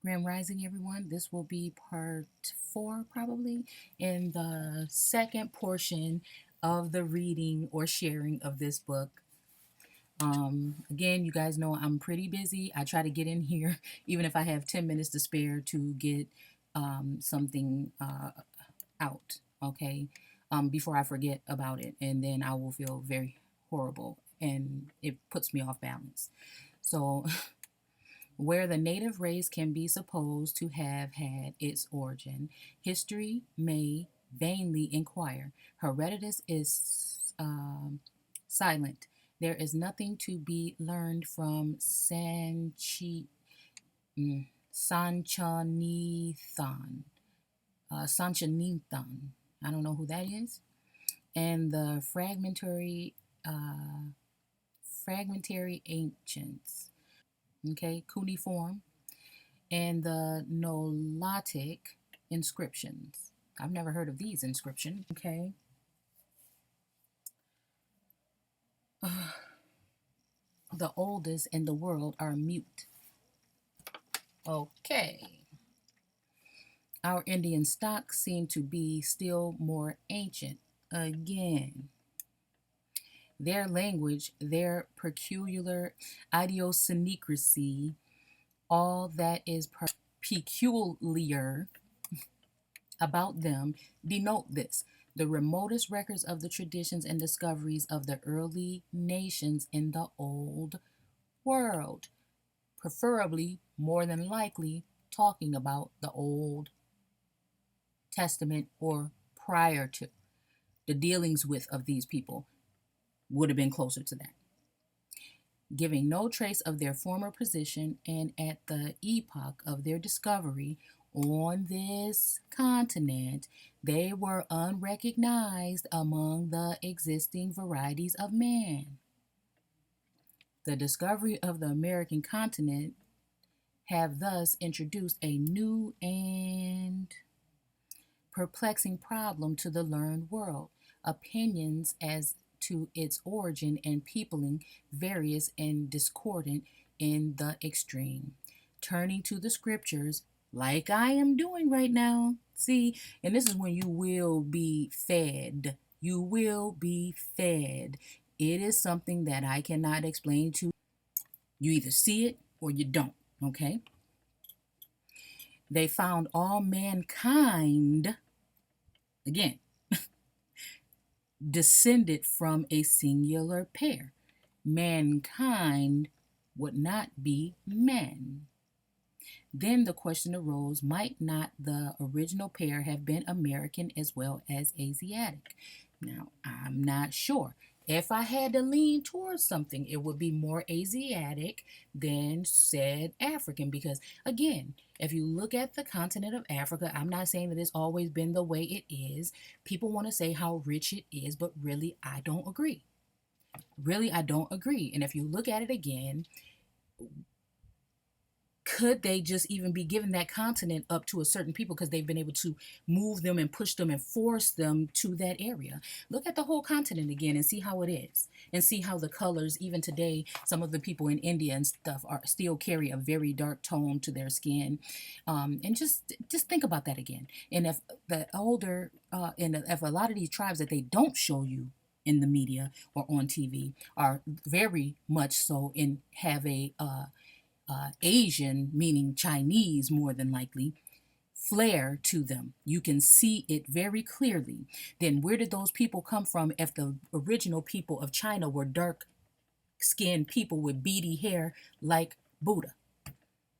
Grand Rising, everyone. This will be part 4, probably, in the second portion of the reading or sharing of this book. Again, you guys know I'm pretty busy. I try to get in here, even if I have 10 minutes to spare, to get something out, okay, before I forget about it. And then I will feel very horrible and it puts me off balance. So, where the native race can be supposed to have had its origin, history may vainly inquire. Herodotus is silent. There is nothing to be learned from Sanchonithan. Sanchonithan. I don't know who that is. And the fragmentary ancients. Okay, cuneiform and the Nolotic inscriptions. I've never heard of these inscriptions. Okay. The oldest in the world are mute. Okay. Our Indian stock seem to be still more ancient. Again. Their language, their peculiar idiosyncrasy, all that is peculiar about them denote this. The remotest records of the traditions and discoveries of the early nations in the old world, preferably, more than likely, talking about the Old Testament or prior to the dealings with of these people, would have been closer to that, giving no trace of their former position, and at the epoch of their discovery on this continent, they were unrecognized among the existing varieties of man. The discovery of the American continent have thus introduced a new and perplexing problem to the learned world. Opinions as to its origin and peopling various and discordant in the extreme. Turning to the scriptures, like I am doing right now. See, and this is when you will be fed. You will be fed. It is something that I cannot explain to you. You either see it or you don't, okay? They found all mankind, again, descended from a singular pair. Mankind would not be men. Then the question arose, might not the original pair have been American as well as Asiatic? Now, I'm not sure. If I had to lean towards something, it would be more Asiatic than said African. Because, again, if you look at the continent of Africa, I'm not saying that it's always been the way it is. People want to say how rich it is, but really, I don't agree. Really, I don't agree. And if you look at it again, could they just even be giving that continent up to a certain people because they've been able to move them and push them and force them to that area? Look at the whole continent again and see how it is, and see how the colors, even today, some of the people in India and stuff are still carry a very dark tone to their skin. And just think about that again. And if the older and if a lot of these tribes that they don't show you in the media or on TV are very much so in have a Asian, meaning Chinese more than likely, flair to them. You can see it very clearly. Then where did those people come from if the original people of China were dark skinned people with beady hair like Buddha?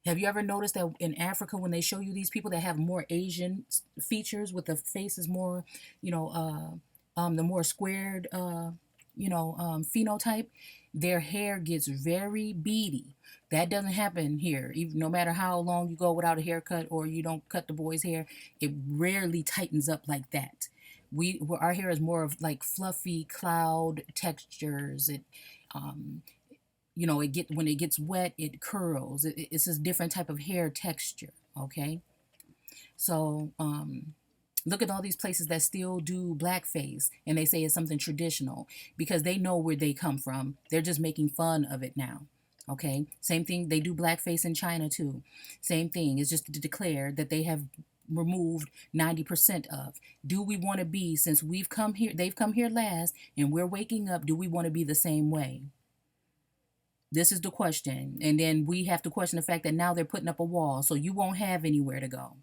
Have you ever noticed that in Africa, when they show you these people that have more Asian features, with the faces more, the more squared, phenotype, their hair gets very beady. That doesn't happen here. Even no matter how long you go without a haircut or you don't cut the boy's hair, it rarely tightens up like that. Our hair is more of like fluffy cloud textures. When it gets wet, it curls. It's a different type of hair texture. Okay, so look at all these places that still do blackface and they say it's something traditional because they know where they come from. They're just making fun of it now. Okay, same thing. They do blackface in China too. Same thing. It's just to declare that they have removed 90% of. Do we want to be, since we've come here, they've come here last, and we're waking up, do we want to be the same way? This is the question. And then we have to question the fact that now they're putting up a wall, so you won't have anywhere to go.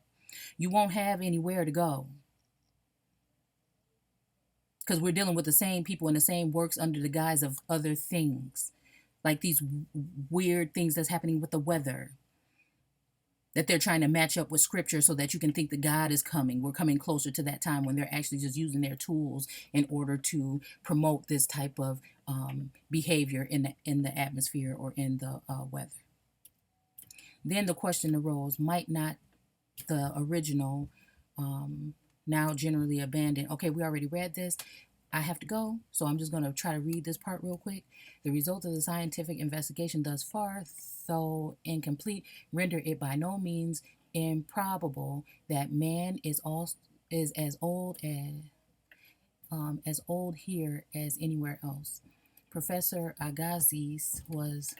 You won't have anywhere to go. Because we're dealing with the same people and the same works under the guise of other things. Like these weird things that's happening with the weather, that they're trying to match up with scripture so that you can think that God is coming. We're coming closer to that time when they're actually just using their tools in order to promote this type of behavior in the atmosphere or in the weather. Then the question arose: might not the original, now generally abandoned? Okay, we already read this. I have to go, so I'm just going to try to read this part real quick. The result of the scientific investigation thus far, though incomplete, render it by no means improbable that man is as old here as anywhere else. Professor Agassiz was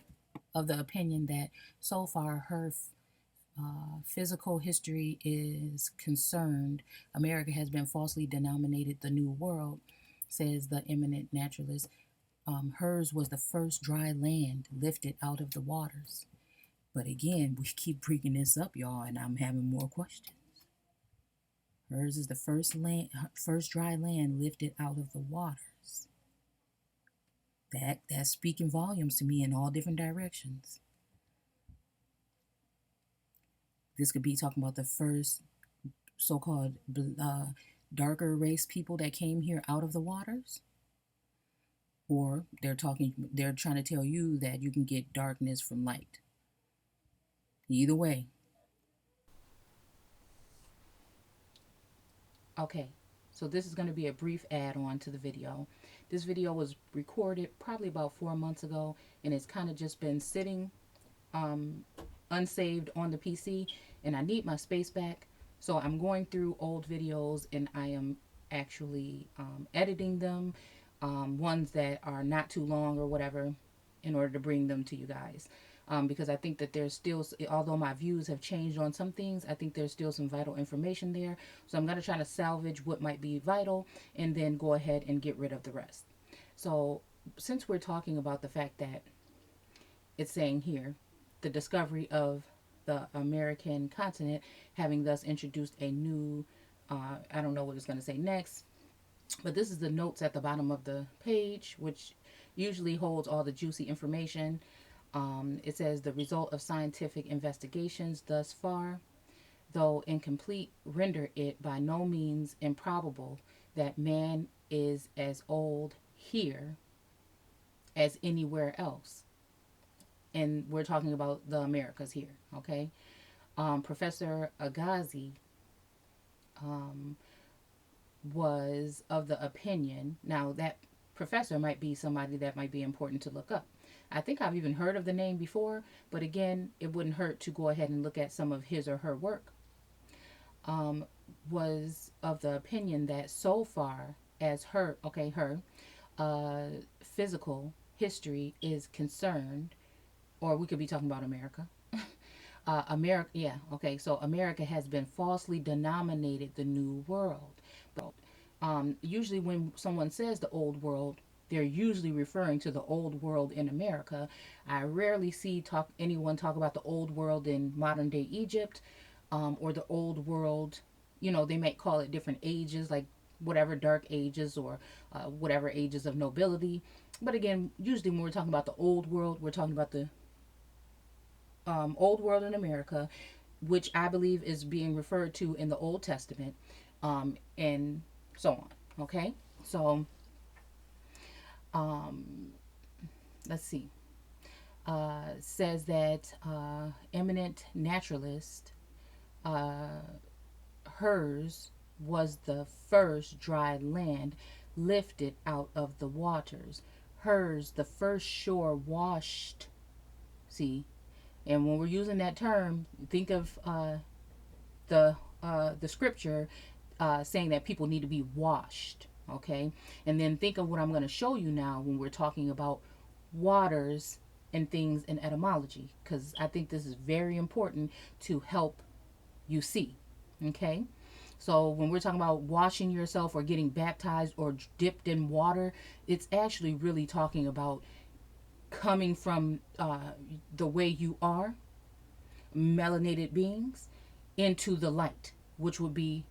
of the opinion that so far her physical history is concerned, America has been falsely denominated the New World, says the eminent naturalist. Hers was the first dry land lifted out of the waters. But again, we keep bringing this up, y'all, and I'm having more questions. Hers is the first dry land lifted out of the waters. That's speaking volumes to me in all different directions. This could be talking about the first so-called darker race people that came here out of the waters, or they're trying to tell you that you can get darkness from light. Either way. Okay, so this is going to be a brief add-on to the video. This video was recorded probably about 4 months ago, and it's kind of just been sitting unsaved on the PC, and I need my space back. So I'm going through old videos and I am actually editing them, ones that are not too long or whatever, in order to bring them to you guys. Because I think that there's still, although my views have changed on some things, I think there's still some vital information there. So I'm going to try to salvage what might be vital and then go ahead and get rid of the rest. So since we're talking about the fact that it's saying here, the discovery of the American continent, having thus introduced a new, I don't know what it's going to say next, but this is the notes at the bottom of the page, which usually holds all the juicy information. It says the result of scientific investigations thus far, though incomplete, render it by no means improbable that man is as old here as anywhere else. And we're talking about the Americas here, okay? Professor Agassiz was of the opinion, now that professor might be somebody that might be important to look up. I think I've even heard of the name before, but again, it wouldn't hurt to go ahead and look at some of his or her work. Was of the opinion that so far as her physical history is concerned, or we could be talking about America. America, yeah, okay. So America has been falsely denominated the New World. But usually, when someone says the Old World, they're usually referring to the Old World in America. I rarely see anyone talk about the Old World in modern day Egypt, or the Old World. You know, they might call it different ages, like whatever dark ages or whatever ages of nobility. But again, usually when we're talking about the Old World, we're talking about the Old World in America, which I believe is being referred to in the Old Testament, and so on. Okay, so let's see. Says that eminent naturalist, hers was the first dry land lifted out of the waters. Hers the first shore washed. See, and when we're using that term, think of the scripture saying that people need to be washed. Okay, and then think of what I'm going to show you now when we're talking about waters and things in etymology, because I think this is very important to help you see. Okay? So when we're talking about washing yourself or getting baptized or dipped in water, it's actually really talking about coming from the way you are, melanated beings, into the light, which would be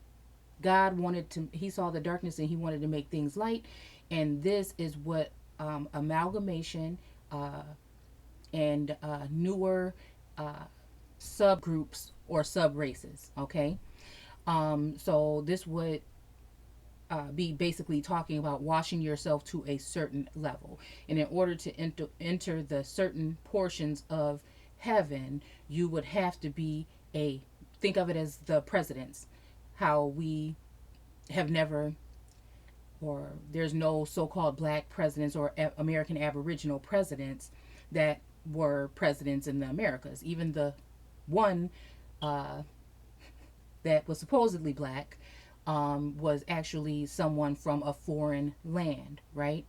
God wanted to, he saw the darkness and he wanted to make things light. And this is what amalgamation uh, and newer subgroups or sub races, okay? So this would be basically talking about washing yourself to a certain level. And in order to enter the certain portions of heaven, you would have to be a, think of it as the presidents, how we have never, or there's no so-called black presidents or American Aboriginal presidents that were presidents in the Americas. Even the one uh, that was supposedly black was actually someone from a foreign land, right?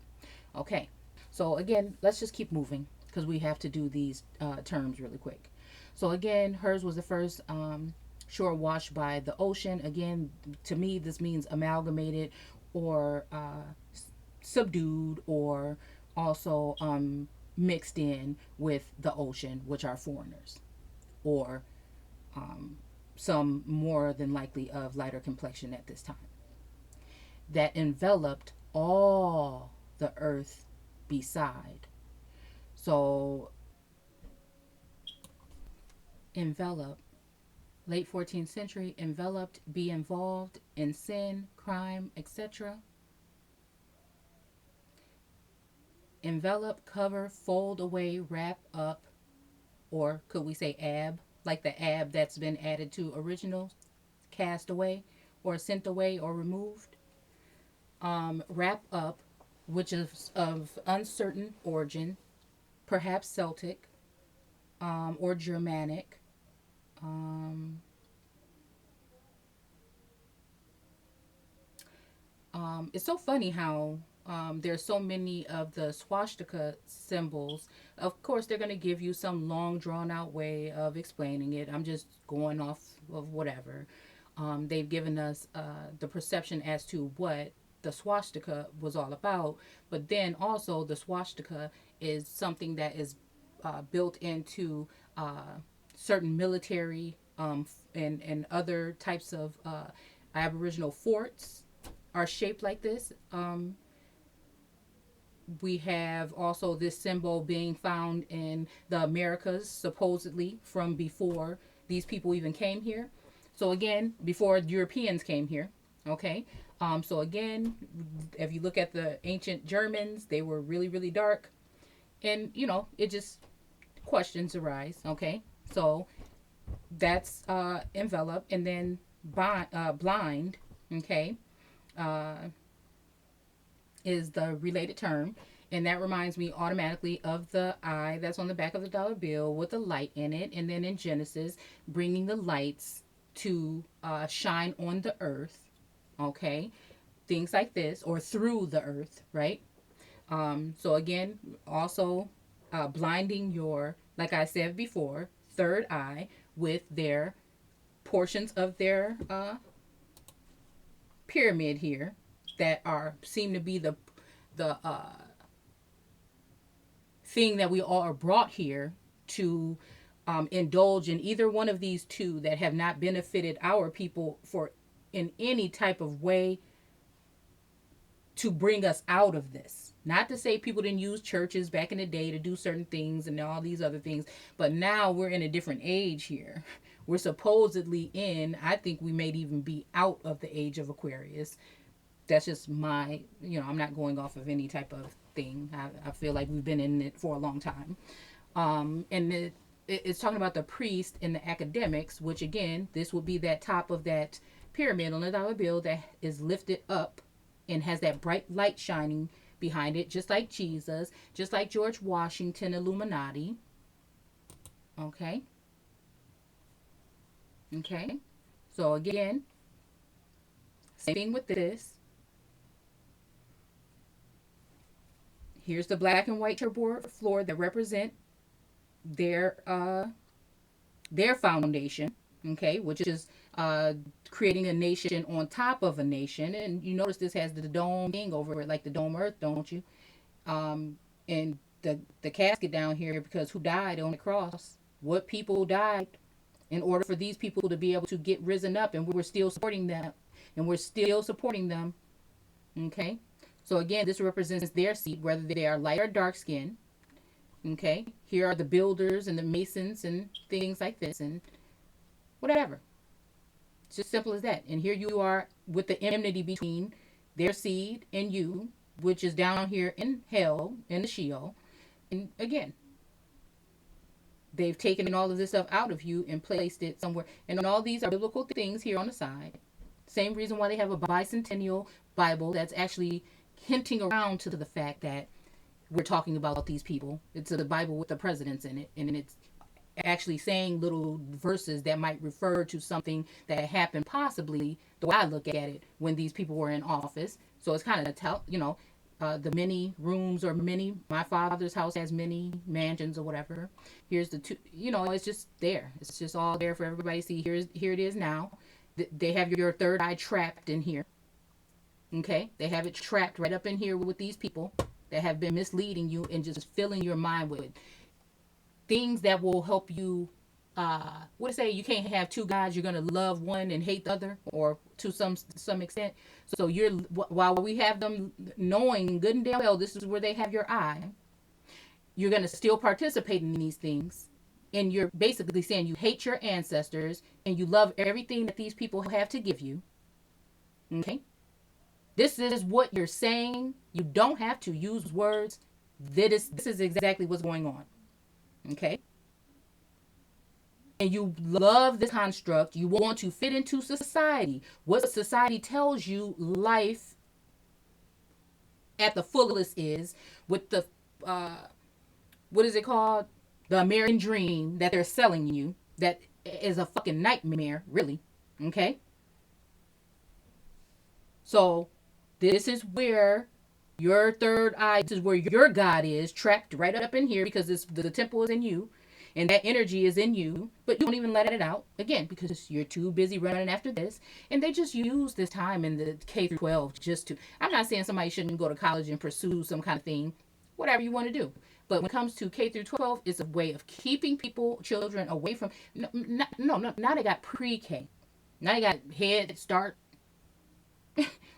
Okay. So again, let's just keep moving because we have to do these terms really quick. So again, hers was the first shore washed by the ocean. Again, to me, this means amalgamated or subdued or also mixed in with the ocean, which are foreigners or um, some more than likely of lighter complexion at this time, that enveloped all the earth beside. So, envelop, late 14th century, enveloped, be involved in sin, crime, etc. Envelop, cover, fold away, wrap up, or could we say ab, like the ab that's been added to original, cast away, or sent away, or removed. Wrap up, which is of uncertain origin, perhaps Celtic or Germanic. Um, it's so funny how there's so many of the swastika symbols. Of course, they're going to give you some long, drawn out way of explaining it. I'm just going off of whatever. They've given us the perception as to what the swastika was all about, but then also the swastika is something that is built into certain military and other types of Aboriginal forts are shaped like this. We have also this symbol being found in the Americas, supposedly from before these people even came here. So, again, before Europeans came here. Okay. So, again, if you look at the ancient Germans, they were really, really dark. And, it just questions arise. Okay. So, that's envelop. And then blind. Okay. Uh, is the related term. And that reminds me automatically of the eye that's on the back of the dollar bill with the light in it. And then in Genesis, bringing the lights to shine on the earth. Okay. Things like this, or through the earth, right? So again, also blinding your, like I said before, third eye with their portions of their pyramid here that are seem to be the thing that we all are brought here to indulge in either one of these two that have not benefited our people for in any type of way to bring us out of this. Not to say people didn't use churches back in the day to do certain things and all these other things, but now we're in a different age here. We're supposedly in, I think we may even be out of the age of Aquarius. That's just my, I'm not going off of any type of thing. I feel like we've been in it for a long time. And it's talking about the priest and the academics, which again, this would be that top of that pyramid on the dollar bill that is lifted up and has that bright light shining behind it, just like Jesus, just like George Washington, Illuminati. Okay. Okay. So again, same thing with this. Here's the black and white chessboard floor that represent their foundation, okay, which is creating a nation on top of a nation. And you notice this has the dome thing over it, like the dome earth, don't you? And the casket down here, because who died on the cross? What people died in order for these people to be able to get risen up, and we're still supporting them, and we're still supporting them. Okay, so again, this represents their seed, whether they are light or dark skin. Okay, here are the builders and the masons and things like this and whatever. It's just simple as that. And here you are with the enmity between their seed and you, which is down here in hell, in the Sheol. And again, they've taken all of this stuff out of you and placed it somewhere. And all these are biblical things here on the side. Same reason why they have a bicentennial Bible that's actually hinting around to the fact that we're talking about these people. It's a Bible with the presidents in it, and it's actually saying little verses that might refer to something that happened possibly, the way I look at it, when these people were in office. So it's kind of the many rooms, or many, my father's house has many mansions or whatever. Here's the two, it's just there. It's just all there for everybody to see. Here it is now. They have your third eye trapped in here. Okay, they have it trapped right up in here with these people that have been misleading you and just filling your mind with things that will help you. What to say? You can't have two gods. You're gonna love one and hate the other, or to some extent. So while we have them knowing good and damn well this is where they have your eye, you're gonna still participate in these things, and you're basically saying you hate your ancestors and you love everything that these people have to give you. Okay. This is what you're saying. You don't have to use words. This is exactly what's going on. Okay? And you love this construct. You want to fit into society. What society tells you life at the fullest is, with the, what is it called? The American dream that they're selling you. That is a fucking nightmare, really. Okay? So, this is where your third eye, this is where your God is, trapped right up in here, because the temple is in you and that energy is in you, but you don't even let it out, again, because you're too busy running after this. And they just use this time in the K through 12 just to, I'm not saying somebody shouldn't go to college and pursue some kind of thing, whatever you want to do. But when it comes to K through 12, it's a way of keeping children away from, now they got pre-K. Now they got head start,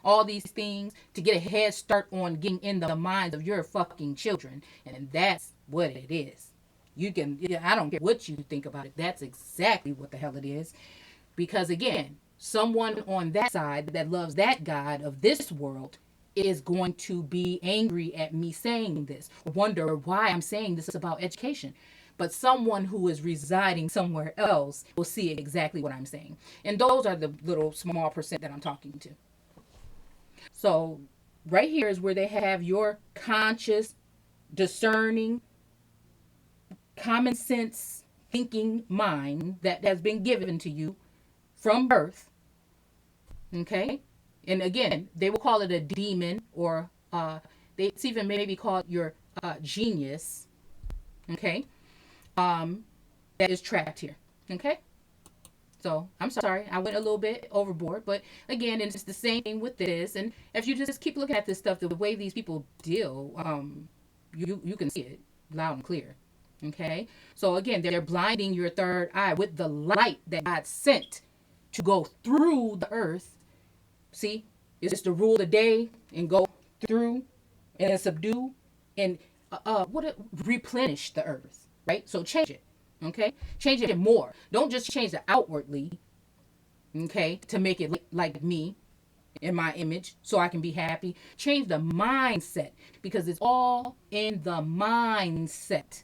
all these things to get a head start on getting in the minds of your fucking children. And that's what it is. I don't care what you think about it. That's exactly what the hell it is. Because again, someone on that side that loves that God of this world is going to be angry at me saying this, wonder why I'm saying this about education. But someone who is residing somewhere else will see exactly what I'm saying. And those are the little small percent that I'm talking to. So right here is where they have your conscious, discerning, common sense thinking mind that has been given to you from birth. Okay? And again, they will call it a demon, or it's even maybe called your genius. Okay? That is trapped here. Okay? So I'm sorry, I went a little bit overboard, but again, it's the same thing with this. And if you just keep looking at this stuff, the way these people deal, you can see it loud and clear. Okay, so again, they're blinding your third eye with the light that God sent to go through the earth. See, it's to rule the day and go through and subdue and replenish the earth, right? So change it. Okay, change it more. Don't just change it outwardly, okay, to make it like me in my image so I can be happy. Change the mindset, because it's all in the mindset.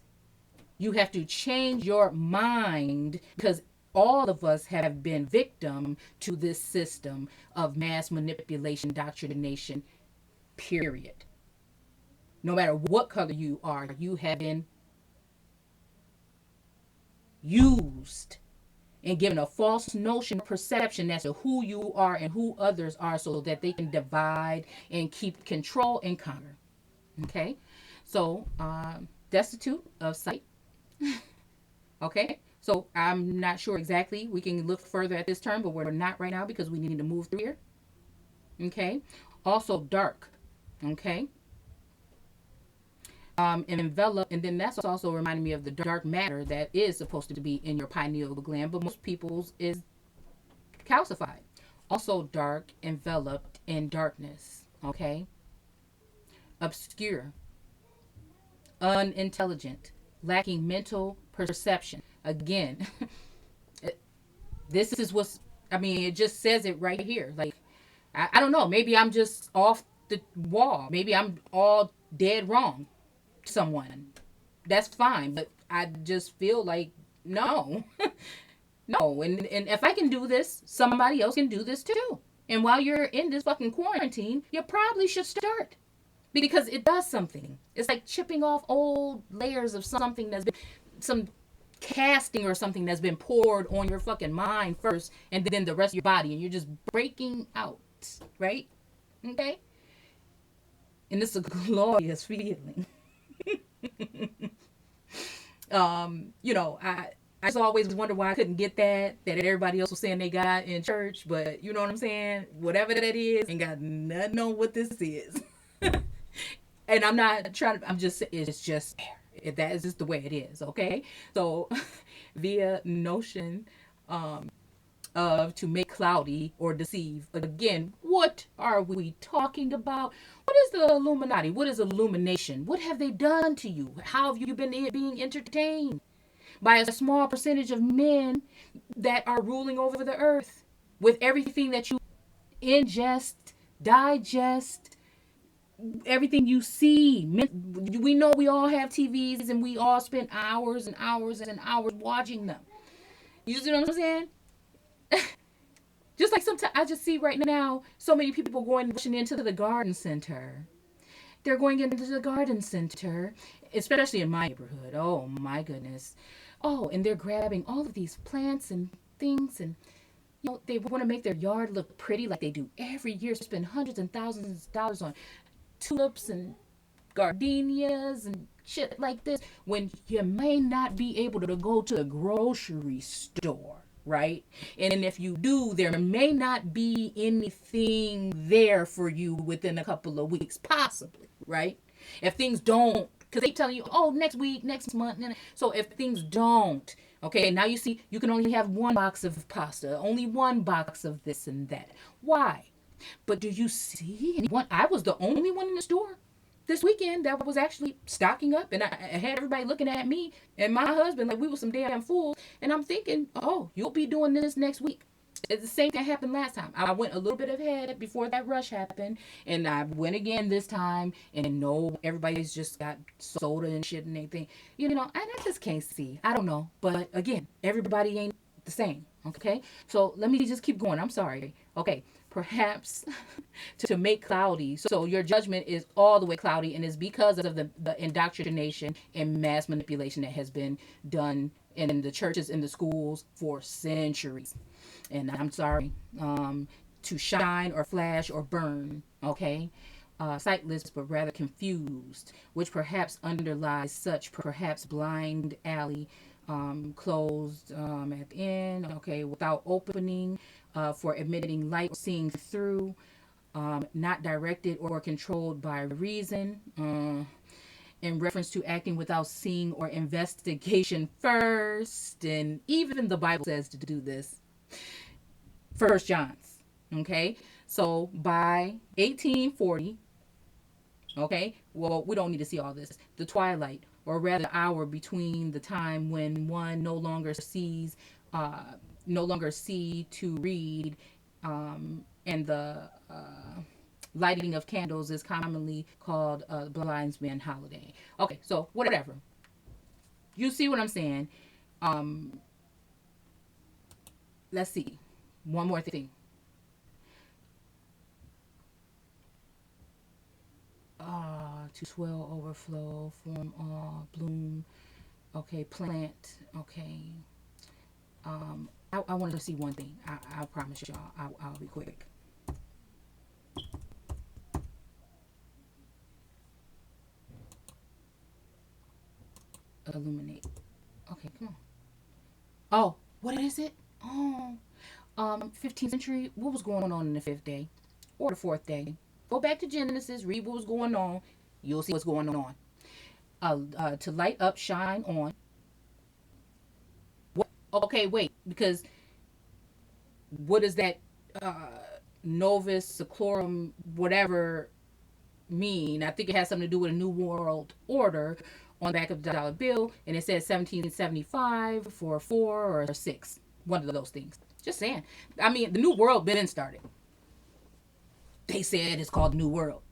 You have to change your mind, because all of us have been victim to this system of mass manipulation, indoctrination, period. No matter what color you are, you have been used and given a false notion, perception as to who you are and who others are, so that they can divide and keep control and conquer. Okay, so destitute of sight, Okay, so I'm not sure exactly. We can look further at this term, but we're not right now because we need to move through here. Okay, also dark. Okay, envelop, and then that's also reminding me of the dark matter that is supposed to be in your pineal gland, but most people's is calcified. Also dark, enveloped in darkness. Okay, obscure, unintelligent, lacking mental perception. Again, this is what's, I mean, it just says it right here. Like, I don't know. Maybe I'm just off the wall. Maybe I'm all dead wrong to someone. That's fine. But I just feel like, no, no. And if I can do this, somebody else can do this too. And while you're in this fucking quarantine, you probably should start because it does something. It's like chipping off old layers of something that's been some casting or something that's been poured on your fucking mind first and then the rest of your body, and you're just breaking out, right? Okay? And it's a glorious feeling. You know, I just always wonder why I couldn't get that everybody else was saying they got in church, but you know what I'm saying? Whatever that is, ain't got nothing on what this is. And I'm not trying to, I'm just, it's just there. That is just the way it is, okay? So, via notion of to make cloudy or deceive. Again, what are we talking about? What is the Illuminati? What is illumination? What have they done to you? How have you been being entertained by a small percentage of men that are ruling over the earth with everything that you ingest, digest, everything you see? We know we all have TVs and we all spend hours and hours and hours watching them. You see what I'm saying? Just like sometimes I just see right now so many people going rushing into the garden center. They're going into the garden center, especially in my neighborhood. Oh my goodness. Oh, and they're grabbing all of these plants and things, and you know they want to make their yard look pretty like they do every year. Spend hundreds and thousands of dollars on tulips and gardenias and shit like this when you may not be able to go to the grocery store, right? And if you do, there may not be anything there for you within a couple of weeks, possibly, right? If things don't, because they tell you, oh, next week, next month. So if things don't, okay, now you see, you can only have one box of pasta, only one box of this and that. Why? But do you see anyone? I was the only one in the store this weekend that was actually stocking up, and I had everybody looking at me and my husband like we were some damn fools. And I'm thinking, oh, you'll be doing this next week. It's the same thing that happened last time. I went a little bit ahead before that rush happened, and I went again this time. And no, everybody's just got soda and shit and everything, you know. And I just can't see. I don't know, but again, everybody ain't the same. Okay, so let me just keep going. I'm sorry. Okay, perhaps to make cloudy. So your judgment is all the way cloudy, and it's because of the indoctrination and mass manipulation that has been done in the churches and the schools for centuries. And I'm sorry, to shine or flash or burn, okay? Sightless but rather confused, which perhaps underlies such perhaps blind alley, closed at the end, okay, without opening for admitting light, seeing through, not directed or controlled by reason, in reference to acting without seeing or investigation first. And even the Bible says to do this. First John's, okay? So by 1840, okay, well, we don't need to see all this. The twilight, or rather hour between the time when one uh, no longer see to read, and the lighting of candles is commonly called blind man holiday. Okay, so whatever. You see what I'm saying? Um, let's see. One more thing. To swell, overflow, form, bloom. Okay, plant. Okay. I wanted to see one thing. I promise y'all. I'll be quick. Illuminate. Okay, come on. Oh, what is it? Oh, 15th century. What was going on in the fifth day or the fourth day? Go back to Genesis, read what was going on. You'll see what's going on. To light up, shine on. What? Okay, wait, because what does that uh, novus seclorum whatever mean? I think it has something to do with a new world order on the back of the dollar bill, and it says 1775 for 4 or 6, one of those things. Just saying. I mean, the new world been started. They said it's called the new world.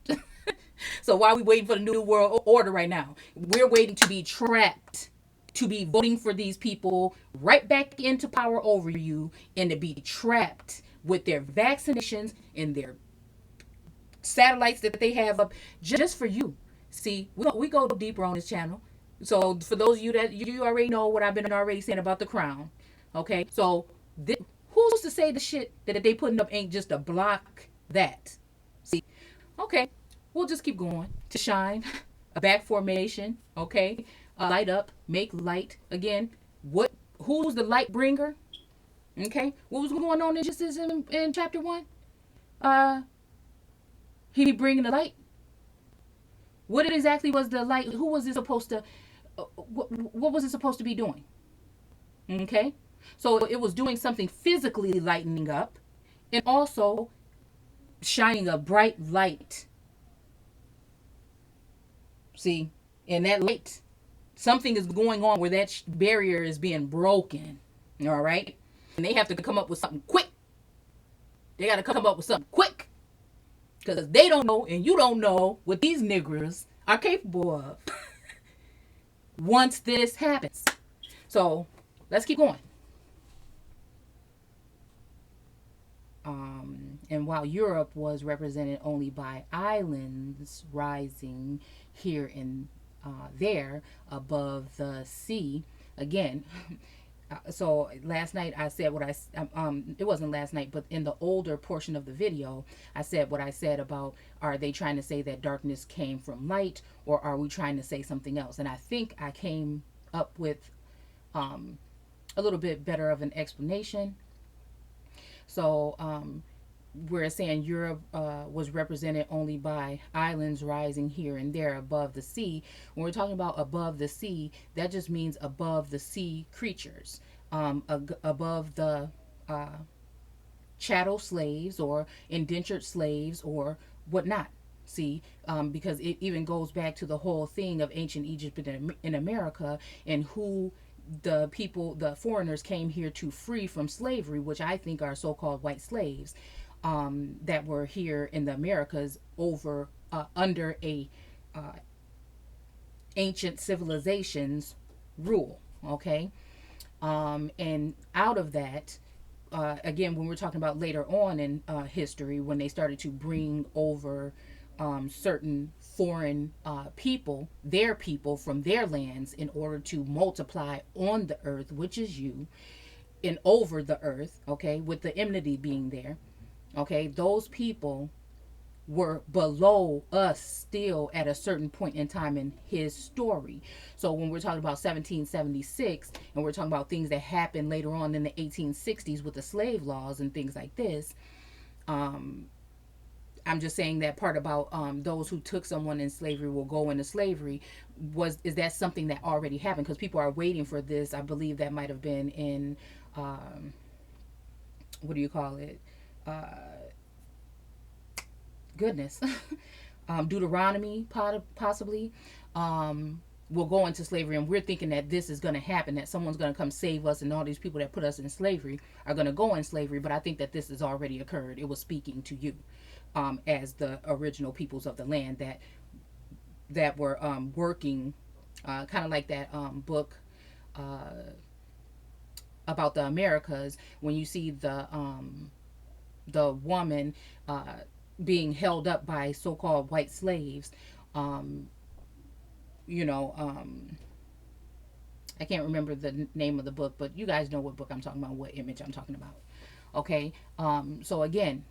So why are we waiting for the new world order right now? We're waiting to be trapped, to be voting for these people right back into power over you, and to be trapped with their vaccinations and their satellites that they have up just for you. See, we go deeper on this channel. So for those of you that you already know what I've been already saying about the crown, okay? So who's to say the shit that they putting up ain't just to block that? See, okay, we'll just keep going to shine, a back formation, okay? Light up, make light again. What? Who's the light bringer? Okay, what was going on in Genesis in chapter 1? Uh, he bringing the light. What exactly was the light? Who was it supposed to? What was it supposed to be doing? Okay, so it was doing something physically lightening up, and also shining a bright light. See, and that light, something is going on where that barrier is being broken. All right, and they have to come up with something quick. They got to come up with something quick because they don't know, and you don't know what these niggers are capable of. Once this happens. So let's keep going. And while Europe was represented only by islands rising here and there above the sea, again, so last night I said what it wasn't last night, but in the older portion of the video, I said what I said about, are they trying to say that darkness came from light, or are we trying to say something else? And I think I came up with a little bit better of an explanation. So we're saying Europe was represented only by islands rising here and there above the sea. When we're talking about above the sea, that just means above the sea creatures, above the chattel slaves or indentured slaves or whatnot. See, because it even goes back to the whole thing of ancient Egypt in America, and who the people, the foreigners came here to free from slavery, which I think are so-called white slaves, that were here in the Americas over under a ancient civilization's rule. Okay, and out of that, again, when we're talking about later on in history, when they started to bring over certain foreign people, their people from their lands, in order to multiply on the earth, which is you, and over the earth, okay, with the enmity being there, okay, those people were below us still at a certain point in time in his story. So when we're talking about 1776, and we're talking about things that happened later on in the 1860s with the slave laws and things like this, I'm just saying that part about those who took someone in slavery will go into slavery. Is that something that already happened? Because people are waiting for this. I believe that might have been in what do you call it? Goodness, Deuteronomy possibly. Will go into slavery, and we're thinking that this is going to happen, that someone's going to come save us, and all these people that put us in slavery are going to go in slavery. But I think that this has already occurred. It was speaking to you, as the original peoples of the land that were working, kind of like that book about the Americas, when you see the woman being held up by so-called white slaves. um, you know, I can't remember the name of the book, but you guys know what book I'm talking about, what image I'm talking about. Okay, so again,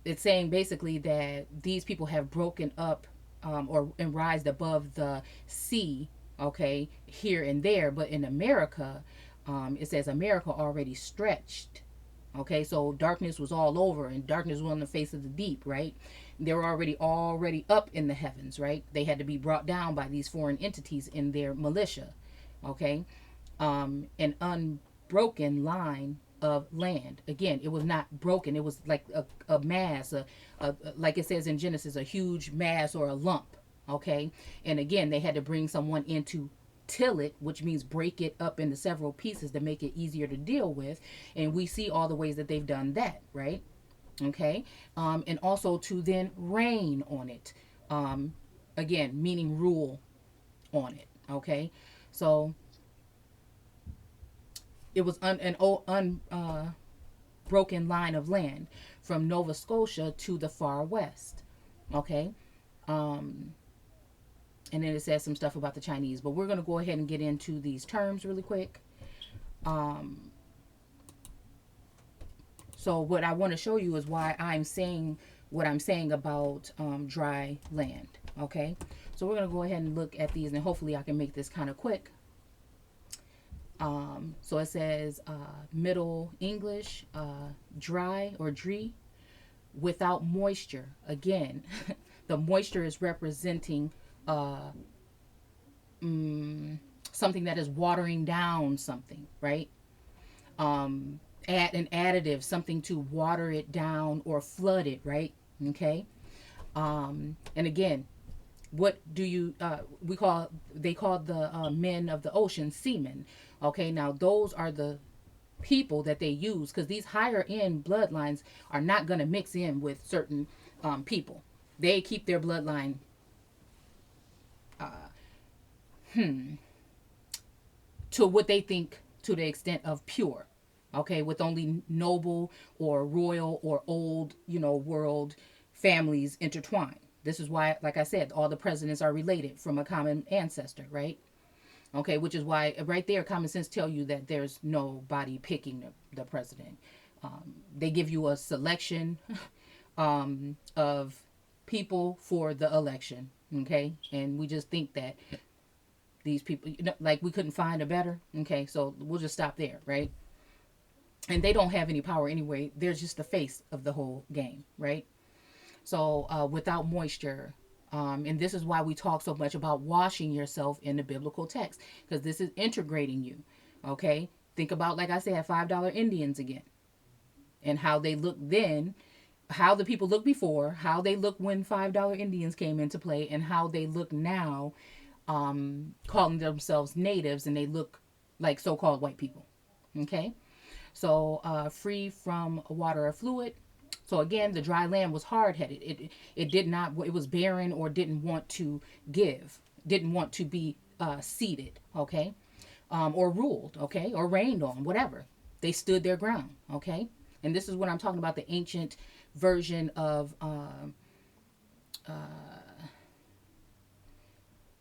it's saying basically that these people have broken up, or and rised above the sea. okay, here and there. But in America, it says America already stretched. Okay, so darkness was all over, and darkness was on the face of the deep, right? They were already up in the heavens, right? They had to be brought down by these foreign entities in their militia. Okay, an unbroken line of land. Again, it was not broken. It was like a mass, like it says in Genesis, a huge mass or a lump. Okay, and again, they had to bring someone in to till it, which means break it up into several pieces to make it easier to deal with. And we see all the ways that they've done that, right? Okay, and also to then reign on it. Again, meaning rule on it. Okay, so it was an unbroken line of land from Nova Scotia to the far west. Okay. Um, and then it says some stuff about the Chinese, but we're going to go ahead and get into these terms really quick. Um, so what I want to show you is why I'm saying what I'm saying about dry land. Okay. So we're going to go ahead and look at these, and hopefully I can make this kind of quick. So it says Middle English, dry or dree, without moisture. Again, the moisture is representing uh, something that is watering down something, right? Add an additive, something to water it down or flood it, right? Okay. And again, what do you they call the men of the ocean seamen. Okay, now those are the people that they use, because these higher end bloodlines are not going to mix in with certain people. They keep their bloodline to what they think, to the extent of pure, okay, with only noble or royal or old, world families intertwined. This is why, like I said, all the presidents are related from a common ancestor, right? Okay, which is why right there, common sense tell you that there's nobody picking the president. They give you a selection of people for the election, okay? And we just think that these people, like we couldn't find a better, okay? So we'll just stop there, right? And they don't have any power anyway. They're just the face of the whole game, right? So without moisture, and this is why we talk so much about washing yourself in the biblical text, because this is integrating you. Okay, think about, like I said, $5 Indians again, and how they look then, how the people look before, how they look when $5 Indians came into play, and how they look now, calling themselves natives, and they look like so-called white people. Okay, so free from water or fluid. So again, the dry land was hard headed. It did not. It was barren, or didn't want to give. Didn't want to be seated. Okay, or ruled. Okay, or reigned on. Whatever. They stood their ground. Okay, and this is what I'm talking about. The ancient version of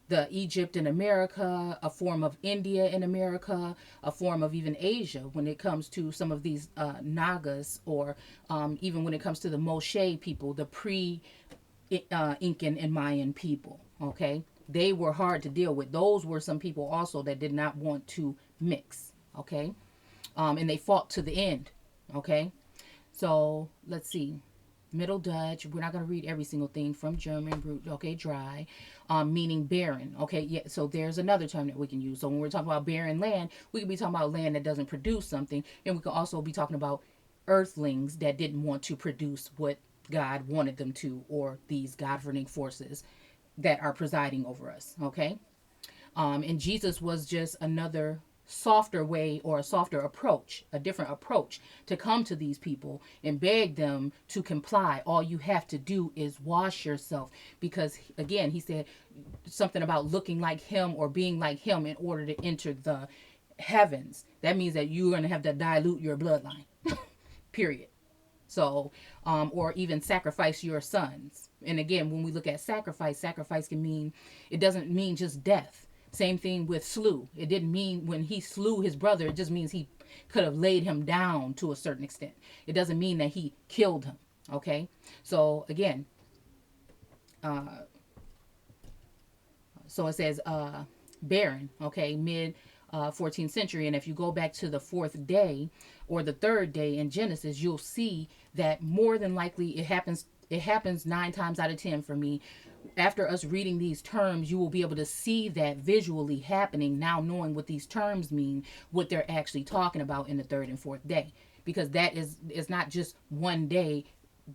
the Egypt in America, a form of India in America, a form of even Asia when it comes to some of these Nagas, or even when it comes to the Moshe people, the pre-Incan and Mayan people. Okay, they were hard to deal with. Those were some people also that did not want to mix. Okay, and they fought to the end. Okay, so let's see. Middle Dutch. We're not going to read every single thing from German. Okay, dry, meaning barren. Okay, yeah. So there's another term that we can use. So when we're talking about barren land, we could be talking about land that doesn't produce something, and we could also be talking about earthlings that didn't want to produce what God wanted them to, or these governing forces that are presiding over us. Okay, and Jesus was just another softer way, or a softer approach, a different approach to come to these people and beg them to comply. All you have to do is wash yourself, because again, he said something about looking like him or being like him in order to enter the heavens. That means that you're going to have to dilute your bloodline. Period. So, or even sacrifice your sons. And again, when we look at sacrifice can mean, it doesn't mean just death. Same thing with slew. It didn't mean when he slew his brother, it just means he could have laid him down to a certain extent. It doesn't mean that he killed him. Okay? So again, so it says, barren, okay, mid 14th century. And if you go back to the fourth day or the third day in Genesis, you'll see that more than likely it happens 9 times out of 10 for me. After us reading these terms, you will be able to see that visually happening, now knowing what these terms mean, what they're actually talking about in the third and fourth day. Because that is, it's not just one day.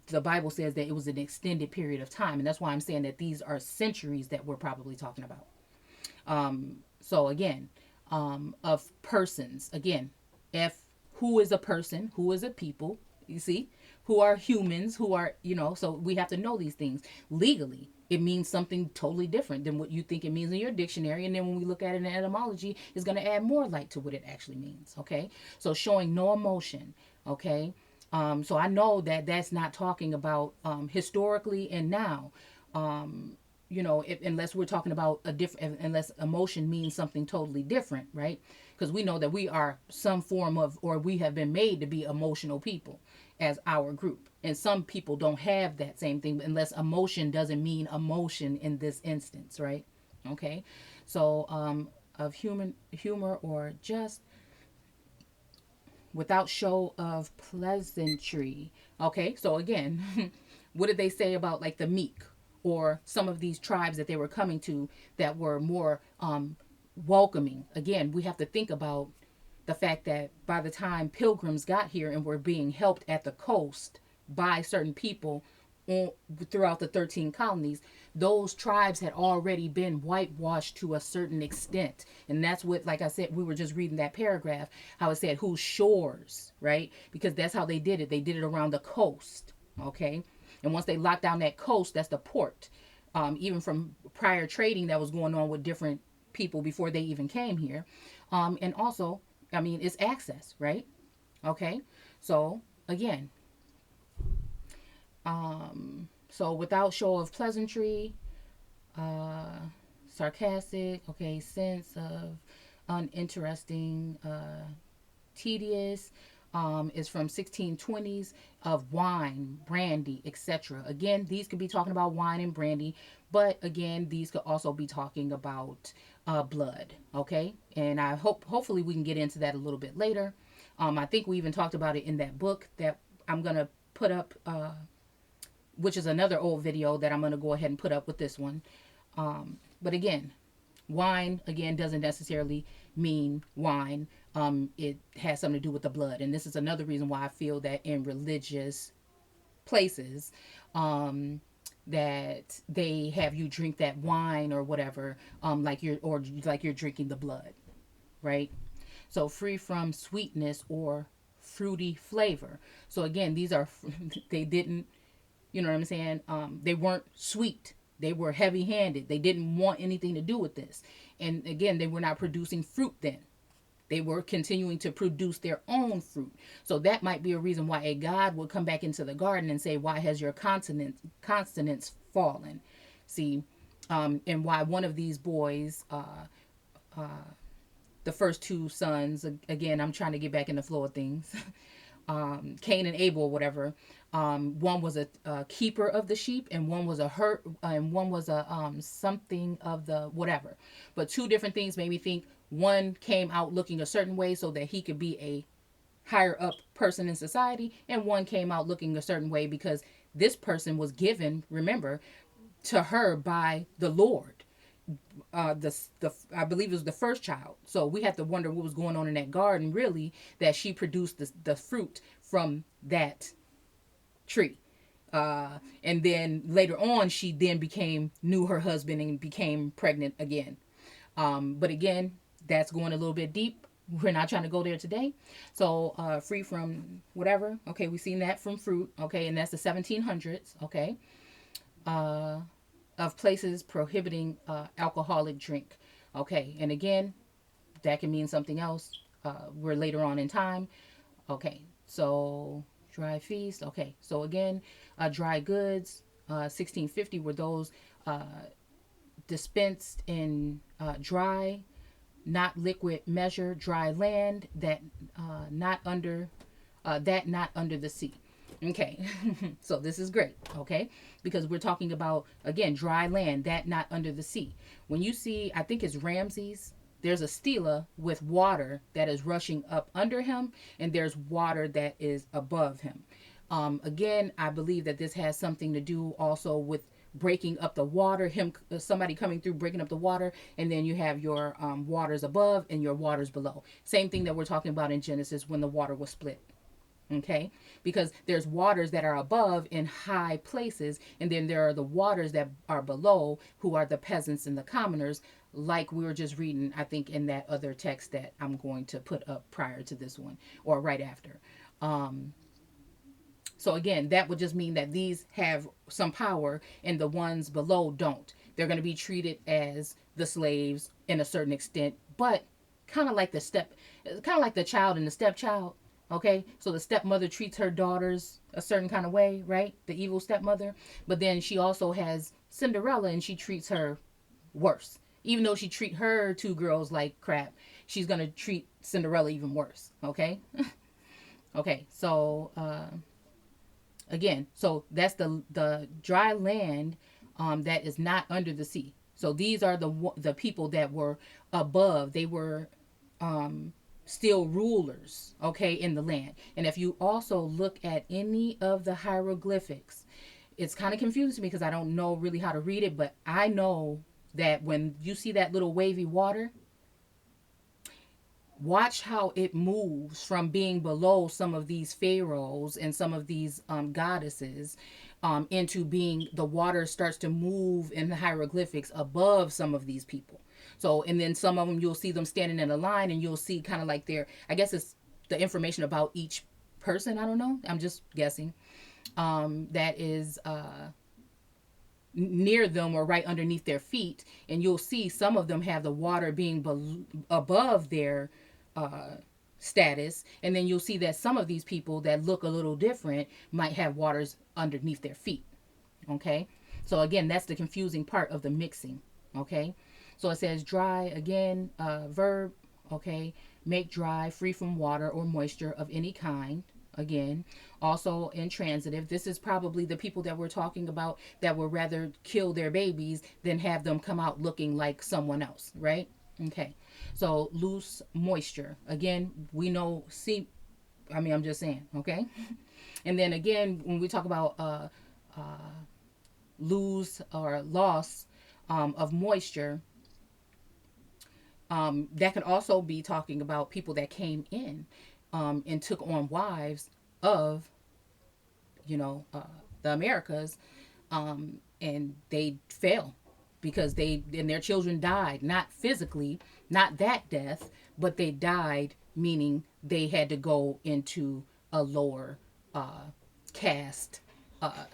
The Bible says that it was an extended period of time. And that's why I'm saying that these are centuries that we're probably talking about. So again, of persons, again, if who is a person, who is a people, you see, who are humans, who are, so we have to know these things legally. It means something totally different than what you think it means in your dictionary. And then when we look at it in etymology, it's going to add more light to what it actually means. Okay. So showing no emotion. Okay. So I know that that's not talking about historically and now. Unless we're talking about a different, unless emotion means something totally different, right? Because we know that we are some form of, or we have been made to be emotional people as our group. And some people don't have that same thing unless emotion doesn't mean emotion in this instance, right? Okay. So, of humor or just without show of pleasantry. Okay, so again, what did they say about like the meek or some of these tribes that they were coming to that were more welcoming? Again, we have to think about the fact that by the time pilgrims got here and were being helped at the coast by certain people throughout the 13 colonies, those tribes had already been whitewashed to a certain extent. And that's what, like I said, we were just reading that paragraph, how it said whose shores, right? Because that's how they did it. They did it around the coast, okay? And once they locked down that coast, that's the port. Even from prior trading that was going on with different people before they even came here. And also, I mean, it's access, right? Okay. So again, so without show of pleasantry, uh, sarcastic, okay, sense of uninteresting, tedious, is from 1620s, of wine, brandy, etc. Again, these could be talking about wine and brandy, but again, these could also be talking about blood, okay? And hopefully we can get into that a little bit later. I think we even talked about it in that book that I'm going to put up, which is another old video that I'm going to go ahead and put up with this one. But again, wine, again, doesn't necessarily mean wine. It has something to do with the blood. And this is another reason why I feel that in religious places, that they have you drink that wine or whatever, like you're drinking the blood, right? So free from sweetness or fruity flavor. So again, these are they didn't, you know what I'm saying? They weren't sweet. They were heavy handed. They didn't want anything to do with this. And again, they were not producing fruit then. They were continuing to produce their own fruit. So that might be a reason why a God would come back into the garden and say, why has your consonants fallen? See, and why one of these boys, the first two sons, again, I'm trying to get back in the flow of things, Cain and Abel, or whatever. One was a keeper of the sheep, and one was a hurt, and one was a something of the whatever. But two different things made me think one came out looking a certain way so that he could be a higher up person in society, and one came out looking a certain way because this person was given, remember, to her by the Lord. The I believe it was the first child. So we have to wonder what was going on in that garden, really, that she produced the fruit from that tree. And then later on, she then knew her husband and became pregnant again. But again, that's going a little bit deep. We're not trying to go there today. So free from whatever. Okay, we've seen that from fruit. Okay, and that's the 1700s. Okay. Of places prohibiting alcoholic drink. Okay, and again, that can mean something else. We're later on in time. Okay, so dry feast. Okay, so again, dry goods. 1650 were those dispensed in dry, not liquid measure, dry land that not under the sea. Okay, so this is great, okay? Because we're talking about, again, dry land, that not under the sea. When you see, I think it's Ramses, there's a stela with water that is rushing up under him, and there's water that is above him. Again, I believe that this has something to do also with breaking up the water, him, somebody coming through breaking up the water, and then you have your waters above and your waters below. Same thing that we're talking about in Genesis when the water was split. Okay, because there's waters that are above in high places, and then there are the waters that are below, who are the peasants and the commoners, like we were just reading, I think, in that other text that I'm going to put up prior to this one, or right after. um so again, that would just mean that these have some power and the ones below don't. They're going to be treated as the slaves in a certain extent, but kind of like kind of like the child and the stepchild. Okay, so the stepmother treats her daughters a certain kind of way, right? The evil stepmother. But then she also has Cinderella, and she treats her worse. Even though she treat her two girls like crap, she's gonna treat Cinderella even worse. Okay. Okay, so again, so that's the dry land, that is not under the sea. So these are the people that were above. They were still rulers, okay, in the land. And if you also look at any of the hieroglyphics, it's kind of confusing because I don't know really how to read it, but I know that when you see that little wavy water, watch how it moves from being below some of these pharaohs and some of these goddesses, into being, the water starts to move in the hieroglyphics above some of these people. So, and then some of them you'll see them standing in a line, and you'll see kind of like their, I guess it's the information about each person. I don't know, I'm just guessing. That is near them or right underneath their feet, and you'll see some of them have the water being above their uh, status, and then you'll see that some of these people that look a little different might have waters underneath their feet. Okay, so again, that's the confusing part of the mixing. Okay, so it says dry again, verb. Okay, make dry, free from water or moisture of any kind. Again, also intransitive. This is probably the people that we're talking about that would rather kill their babies than have them come out looking like someone else, right? Okay, so loose moisture. Again, we know. See, I mean, I'm just saying. Okay, and then again, when we talk about lose or loss of moisture, that could also be talking about people that came in and took on wives of, you know, the Americas, and they fell because they and their children died, not physically, not that death, but they died, meaning they had to go into a lower caste, uh,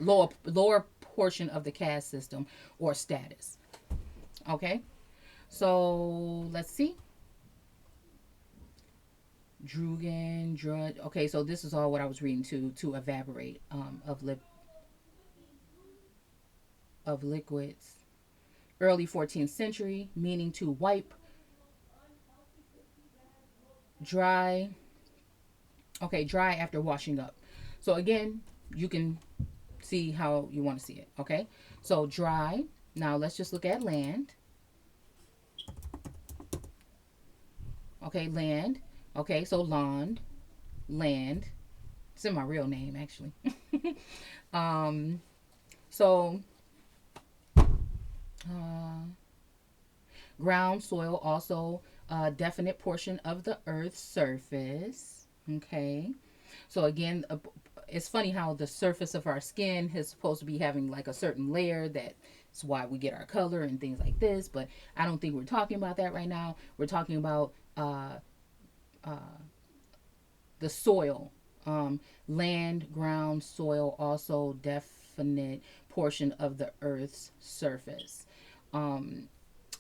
lower portion of the caste system or status. Okay, so let's see. Drugan, Drudge. Okay, so this is all what I was reading to evaporate of liquids. Early 14th century, meaning to wipe dry. Okay, dry after washing up. So again, you can see how you want to see it. Okay, so dry. Now let's just look at land. Okay, land. Okay, so land. It's in my real name actually. um, so uh, ground soil, also a definite portion of the earth's surface. Okay, so again, it's funny how the surface of our skin is supposed to be having like a certain layer. That's why we get our color and things like this, but I don't think we're talking about that right now. We're talking about the soil, land, ground, soil, also definite portion of the earth's surface. Um,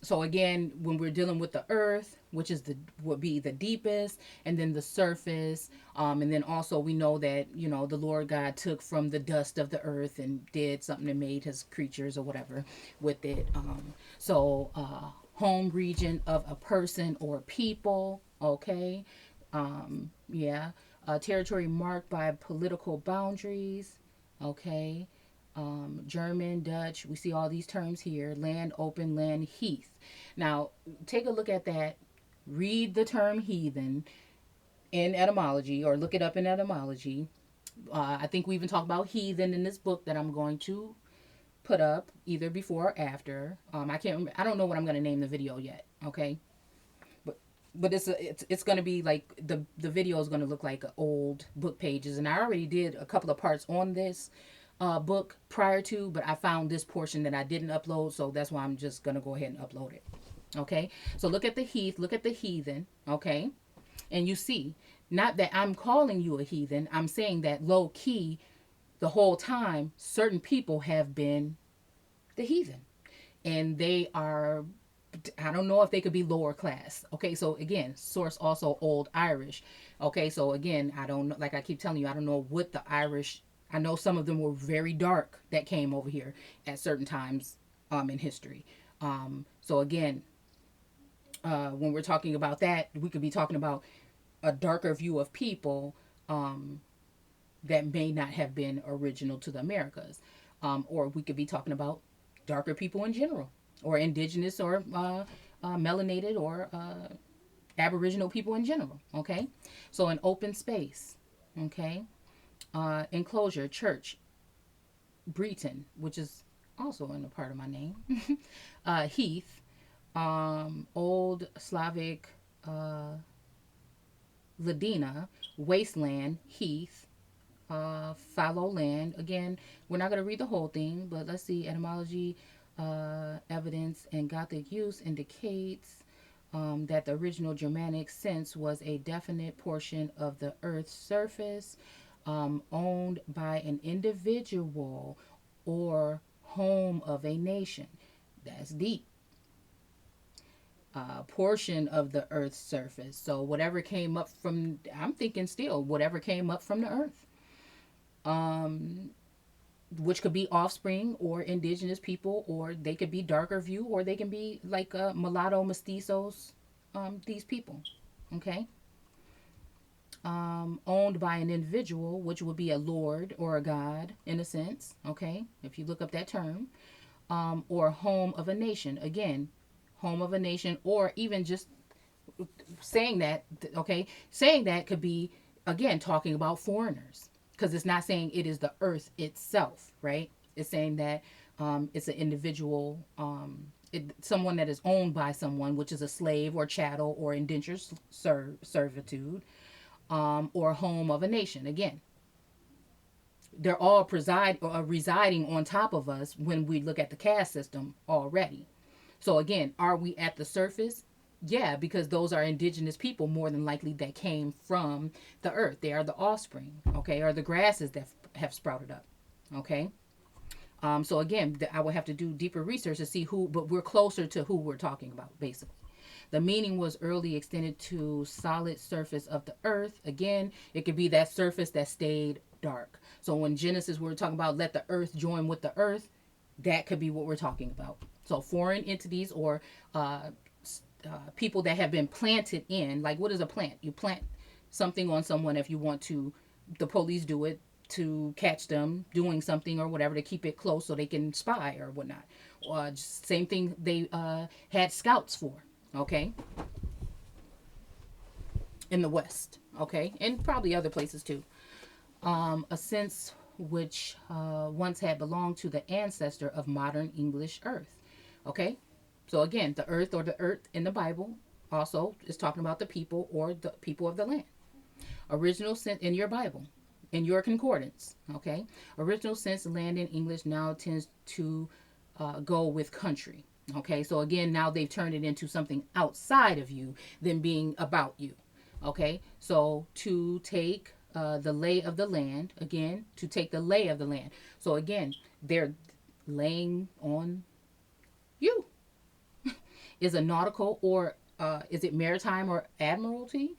so again, when we're dealing with the earth, which is the would be the deepest, and then the surface, and then also we know that, you know, the Lord God took from the dust of the earth and did something and made his creatures or whatever with it. Home region of a person or people. Okay, yeah. Territory marked by political boundaries. Okay. German, Dutch, we see all these terms here. Land, open, land, heath. Now, take a look at that. Read the term heathen in etymology, or look it up in etymology. I think we even talk about heathen in this book that I'm going to put up either before or after. I can't remember, I don't know what I'm going to name the video yet. Okay. But it's going to be like the video is going to look like old book pages, and I already did a couple of parts on this book prior to, but I found this portion that I didn't upload, so that's why I'm just going to go ahead and upload it. Okay, so look at the heath, look at the heathen. Okay, and you see, not that I'm calling you a heathen, I'm saying that low key the whole time certain people have been the heathen, and they are, I don't know if they could be lower class. Okay, so again, source also Old Irish. Okay, so again, I don't know, like I keep telling you, I don't know what the Irish, I know some of them were very dark that came over here at certain times in history. So again, when we're talking about that, we could be talking about a darker view of people that may not have been original to the Americas. Or we could be talking about darker people in general, or indigenous, or melanated, or aboriginal people in general. Okay, so an open space. Okay, enclosure, church, Breton, which is also in a part of my name. Heath, Old Slavic, Ladina, wasteland, heath, fallow land. Again, we're not going to read the whole thing, but let's see. Etymology, evidence, and Gothic use indicates that the original Germanic sense was a definite portion of the Earth's surface owned by an individual or home of a nation. That's deep. Portion of the Earth's surface. So whatever came up from, I'm thinking still, whatever came up from the Earth. Which could be offspring or indigenous people, or they could be darker view, or they can be like mulatto mestizos, these people. Okay. Owned by an individual, which would be a lord or a god in a sense. Okay. If you look up that term. Or home of a nation. Again, home of a nation, or even just saying that, okay, saying that could be, again, talking about foreigners, because it's not saying it is the earth itself, right? It's saying that it's an individual, someone that is owned by someone, which is a slave or chattel or indentured servitude, or home of a nation. Again, they're all residing on top of us when we look at the caste system already. So again, are we at the surface? Yeah, because those are indigenous people more than likely that came from the earth. They are the offspring, okay, or the grasses that have sprouted up, okay. So again, I would have to do deeper research to see who, but we're closer to who we're talking about, basically. The meaning was early extended to solid surface of the earth. Again, it could be that surface that stayed dark. So when Genesis, we're talking about let the earth join with the earth, that could be what we're talking about. So foreign entities, or people that have been planted in, like what is a plant? You plant something on someone if you want to, the police do it to catch them doing something or whatever, to keep it close so they can spy or whatnot. Same thing they had scouts for, okay, in the West, okay, and probably other places too. A sense which once had belonged to the ancestor of modern English earth. Okay, so again, the earth, or the earth in the Bible, also is talking about the people, or the people of the land. Original sense in your Bible, in your concordance. Okay, original sense land in English now tends to go with country. Okay, so again, now they've turned it into something outside of you than being about you. Okay, so to take the lay of the land, again, to take the lay of the land. So again, they're laying on you. Is a nautical, or is it maritime or admiralty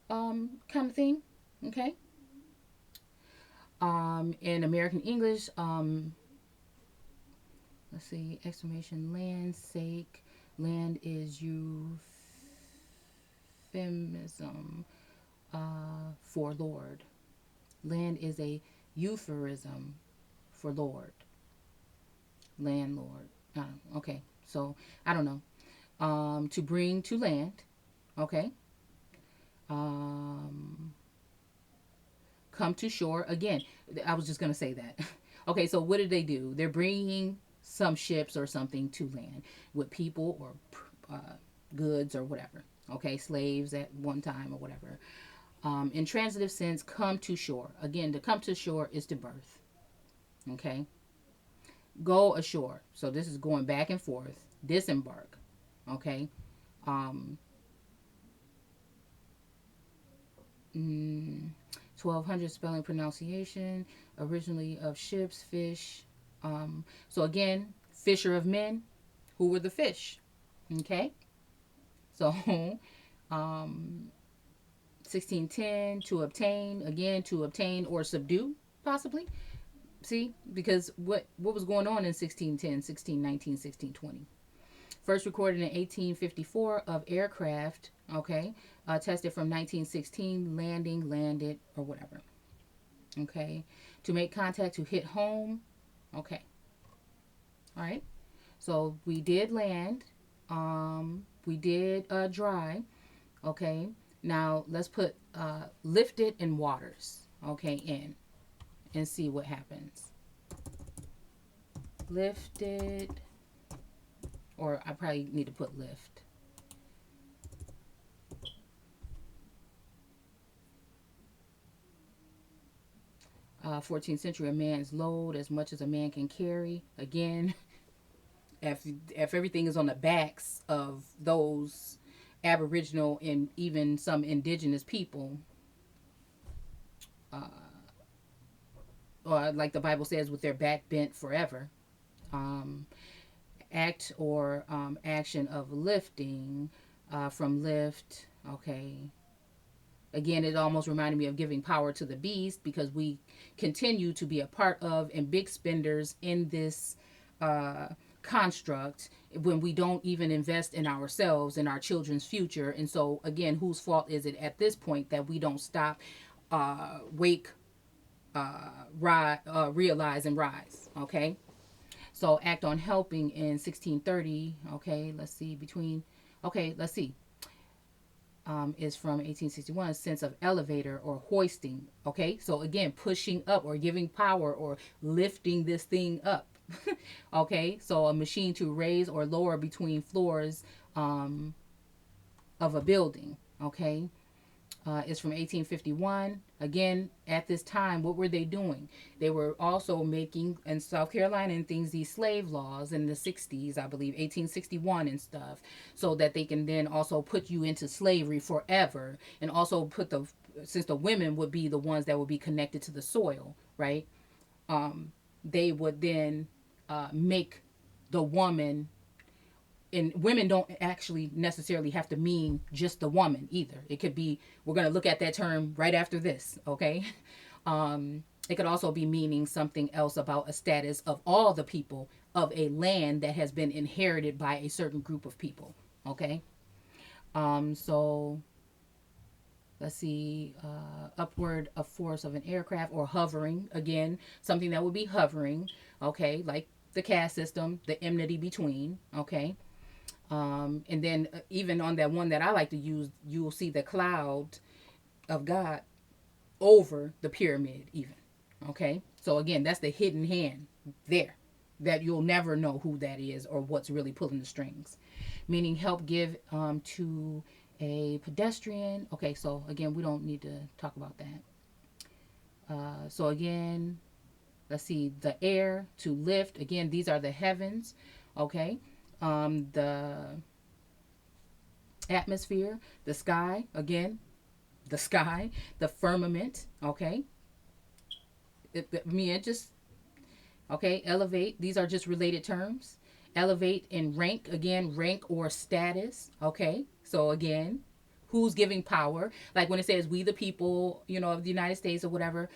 kind of thing? Okay. In American English, let's see, exclamation, land sake, land is euphemism for Lord. Land is a euphemism for Lord, landlord. Okay, so I don't know. To bring to land. Okay. Um, come to shore again. I was just gonna say that. Okay, so what did they do? They're bringing some ships or something to land with people or goods or whatever. Okay, slaves at one time or whatever. In transitive sense, come to shore. Again, to come to shore is to birth. Okay, go ashore. So this is going back and forth. Disembark. Okay. Um, 1200 spelling pronunciation. Originally of ships, fish. So again, fisher of men. Who were the fish? Okay. So, 1610 to obtain, again to obtain or subdue, possibly. See, because what was going on in 1610, 1619, 1620? First recorded in 1854 of aircraft, okay, tested from 1916, landed, or whatever. Okay, to make contact, to hit home. Okay, all right. So we did land. We did dry. Okay. Now let's put lifted in waters. Okay, in and see what happens. Lifted, or I probably need to put lift. 14th century, a man's load as much as a man can carry. Again, if everything is on the backs of those Aboriginal and even some indigenous people, uh, or like the Bible says, with their back bent forever. Um, act or action of lifting, from lift. Okay. Again, it almost reminded me of giving power to the beast, because we continue to be a part of and big spenders in this uh, construct when we don't even invest in ourselves and our children's future. And so, again, whose fault is it at this point that we don't stop, wake, realize, and rise? Okay. So act on helping in 1630. Okay, let's see, let's see, is from 1861, sense of elevator or hoisting. Okay, so again, pushing up or giving power or lifting this thing up. Okay, so a machine to raise or lower between floors of a building. Okay, is from 1851. Again, at this time, what were they doing? They were also making, in South Carolina and things, these slave laws in the 60s, I believe, 1861 and stuff, so that they can then also put you into slavery forever, and also since the women would be the ones that would be connected to the soil, right? They would then make the woman, and women don't actually necessarily have to mean just the woman either. It could be, we're going to look at that term right after this, okay? It could also be meaning something else about a status of all the people of a land that has been inherited by a certain group of people, okay? So let's see, upward of force of an aircraft, or hovering, again, something that would be hovering, okay, like the caste system, the enmity between, okay? And then even on that one that I like to use, you will see the cloud of God over the pyramid, even. Okay, so again, that's the hidden hand there, that you'll never know who that is or what's really pulling the strings. Meaning, help give to a pedestrian. Okay, so again, we don't need to talk about that. So again, let's see, the air, to lift. Again, these are the heavens. Okay, the atmosphere, the sky, again, the sky, the firmament. Okay, it just, okay, elevate. These are just related terms. Elevate in rank, again, rank or status. Okay, so again, who's giving power? Like when it says we the people, of the United States or whatever,